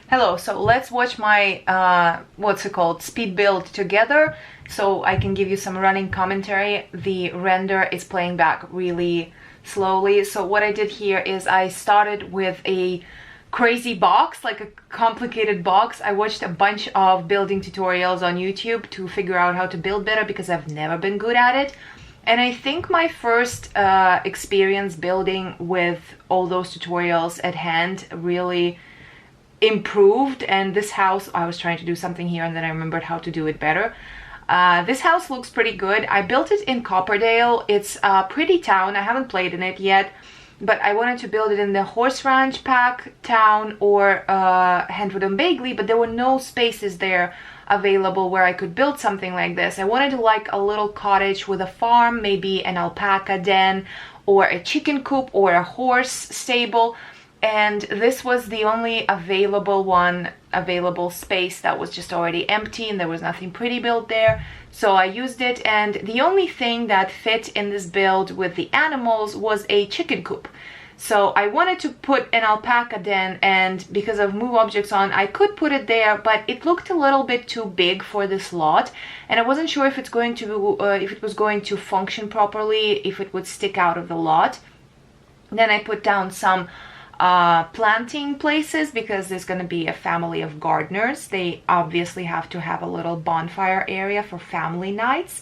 Hello, so let's watch my, what's it called, speed build together so I can give you some running commentary. The render is playing back really slowly. So what I did here is I started with a crazy box, like a complicated box. I watched a bunch of building tutorials on YouTube to figure out how to build better because I've never been good at it. And I think my first experience building with all those tutorials at hand really improved. And this house, I was trying to do something here and then I remembered how to do it better. This house looks pretty good. I built it in Copperdale. It's a pretty town. I haven't played in it yet, but I wanted to build it in the Horse Ranch Pack town or Hantwood and Bagley, but there were no spaces there available where I could build something like this. I wanted to like a little cottage with a farm, maybe an alpaca den or a chicken coop or a horse stable. And this was the only available space that was just already empty, and there was nothing pretty built there. So I used it, and the only thing that fit in this build with the animals was a chicken coop. So I wanted to put an alpaca den, and because of move objects on, I could put it there, but it looked a little bit too big for this lot, and I wasn't sure if it's going to if it was going to function properly, if it would stick out of the lot. Then I put down some planting places because there's going to be a family of gardeners. They obviously have to have a little bonfire area for family nights.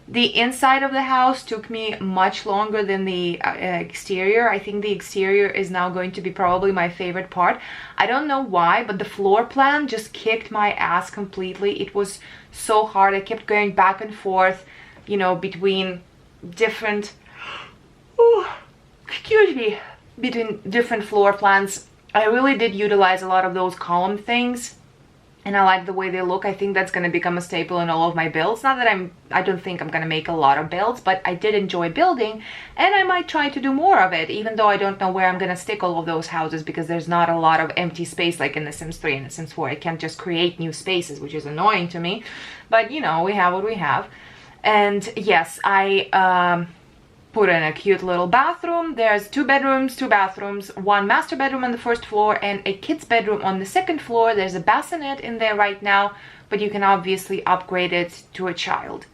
The inside of the house took me much longer than the exterior. I think the exterior is now going to be probably my favorite part. I don't know why, but the floor plan just kicked my ass completely. It was so hard. I kept going back and forth, you know, between different between different floor plans. I really did utilize a lot of those column things, and I like the way they look. I think that's going to become a staple in all of my builds. Not that I don't think I'm going to make a lot of builds, but I did enjoy building, and I might try to do more of it, even though I don't know where I'm going to stick all of those houses because there's not a lot of empty space like in The Sims 3 and The Sims 4. I can't just create new spaces, which is annoying to me, but you know, we have what we have. And yes, I put in a cute little bathroom. There's 2 bedrooms, 2 bathrooms, 1 master bedroom on the first floor and a kid's bedroom on the second floor. There's a bassinet in there right now, but you can obviously upgrade it to a child.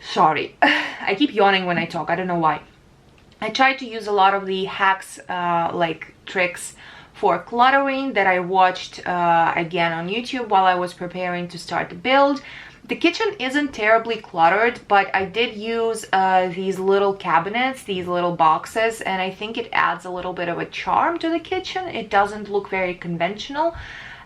Sorry, I keep yawning when I talk. I don't know why. I tried to use a lot of the hacks, like tricks for cluttering that I watched again on YouTube while I was preparing to start the build. The kitchen isn't terribly cluttered, but I did use these little cabinets, these little boxes, and I think it adds a little bit of a charm to the kitchen. It doesn't look very conventional.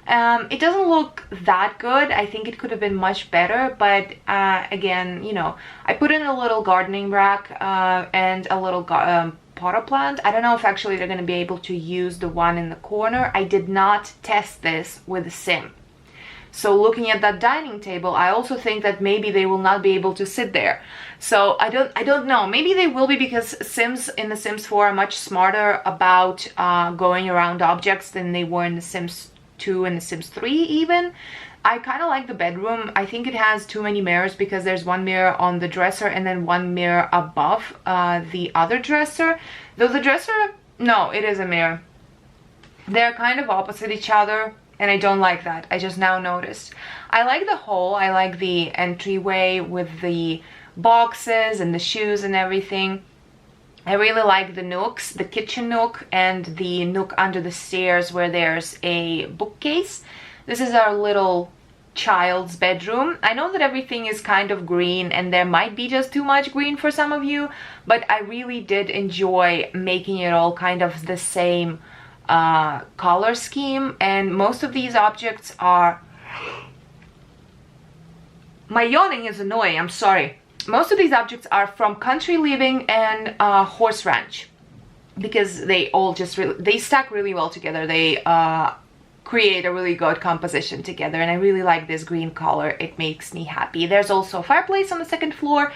It doesn't look that good. I think it could have been much better, but again, you know, I put in a little gardening rack and a little potter plant. I don't know if actually they're going to be able to use the one in the corner. I did not test this with a sim. So looking at that dining table, I also think that maybe they will not be able to sit there. So I don't know. Maybe they will be because Sims in The Sims 4 are much smarter about going around objects than they were in The Sims 2 and The Sims 3 even. I kind of like the bedroom. I think it has too many mirrors because there's 1 mirror on the dresser and then 1 mirror above the other dresser. Though the dresser, no, it is a mirror. They're kind of opposite each other. And I don't like that. I just now noticed. I like the hole. I like the entryway with the boxes and the shoes and everything. I really like the nooks, the kitchen nook and the nook under the stairs where there's a bookcase. This is our little child's bedroom. I know that everything is kind of green and there might be just too much green for some of you, but I really did enjoy making it all kind of the same color scheme, and most of these objects are... My yawning is annoying, I'm sorry. Most of these objects are from Country Living and Horse Ranch because they all just they stack really well together. They create a really good composition together, and I really like this green color. It makes me happy. There's also a fireplace on the second floor,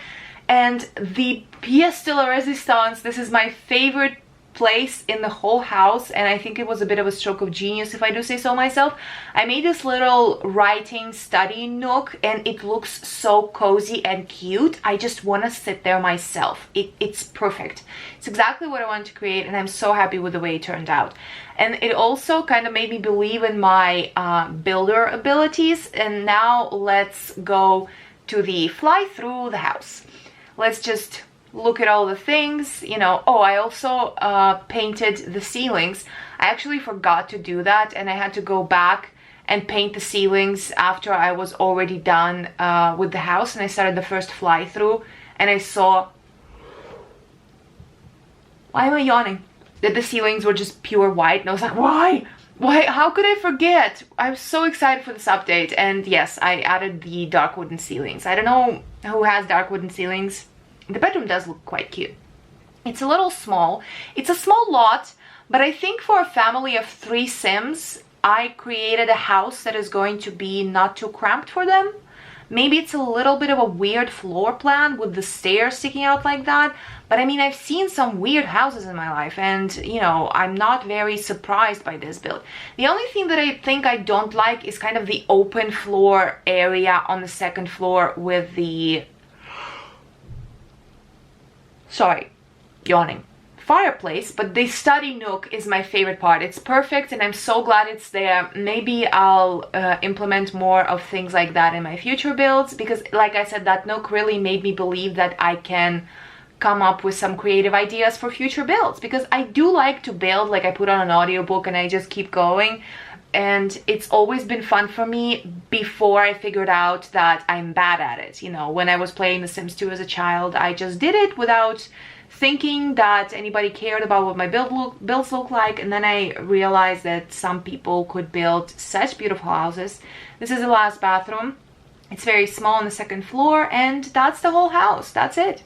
and the pièce de la résistance. This is my favorite place in the whole house, and I think it was a bit of a stroke of genius, if I do say so myself. I made this little writing study nook, and it looks so cozy and cute. I just want to sit there myself. It's perfect. It's exactly what I wanted to create, and I'm so happy with the way it turned out. And it also kind of made me believe in my builder abilities. And now let's go to the fly through the house. Let's just look at all the things, you know. Oh, I also painted the ceilings. I actually forgot to do that, and I had to go back and paint the ceilings after I was already done with the house, and I started the first fly through, and I saw, why am I yawning, that the ceilings were just pure white, and I was like, why, how could I forget? I'm so excited for this update. And yes, I added the dark wooden ceilings. I don't know who has dark wooden ceilings. The bedroom does look quite cute. It's a little small. It's a small lot, but I think for a family of 3 Sims, I created a house that is going to be not too cramped for them. Maybe it's a little bit of a weird floor plan with the stairs sticking out like that. But I mean, I've seen some weird houses in my life, and you know, I'm not very surprised by this build. The only thing that I think I don't like is kind of the open floor area on the second floor with the, sorry, yawning, fireplace. But the study nook is my favorite part. It's perfect, and I'm so glad it's there. Maybe I'll implement more of things like that in my future builds, because like I said, that nook really made me believe that I can come up with some creative ideas for future builds, because I do like to build. Like, I put on an audiobook and I just keep going, and it's always been fun for me before I figured out that I'm bad at it. You know, when I was playing The Sims 2 as a child, I just did it without thinking that anybody cared about what my builds look like, and then I realized that some people could build such beautiful houses. This is the last bathroom. It's very small on the second floor, and that's the whole house. That's it.